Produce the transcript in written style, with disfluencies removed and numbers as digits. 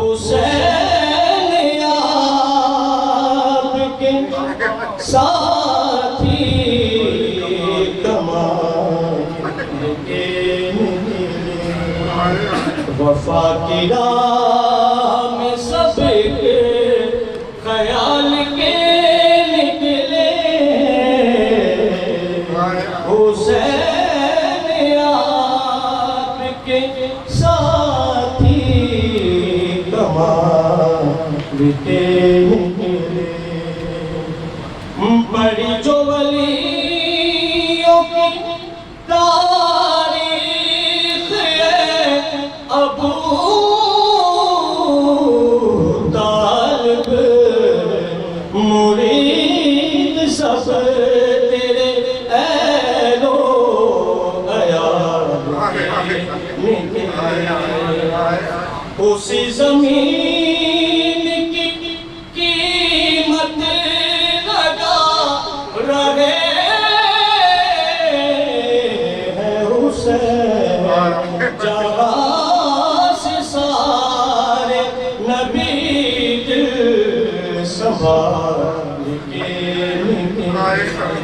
حسین آپ کے ساتھی کمال کے وفا کی راہ میں سب کے خیال کے نکلے حسین آپ کے ساتھی کمال کے نکلے بڑی جو ولیوں کی تاریخ ہے ابو طالب مرید سب تیرے اہل و عیال اسی زمین کی قیمت لگا رہے ہیں حسین جہاں سے سارے نبی دل سنبھال کے نکلے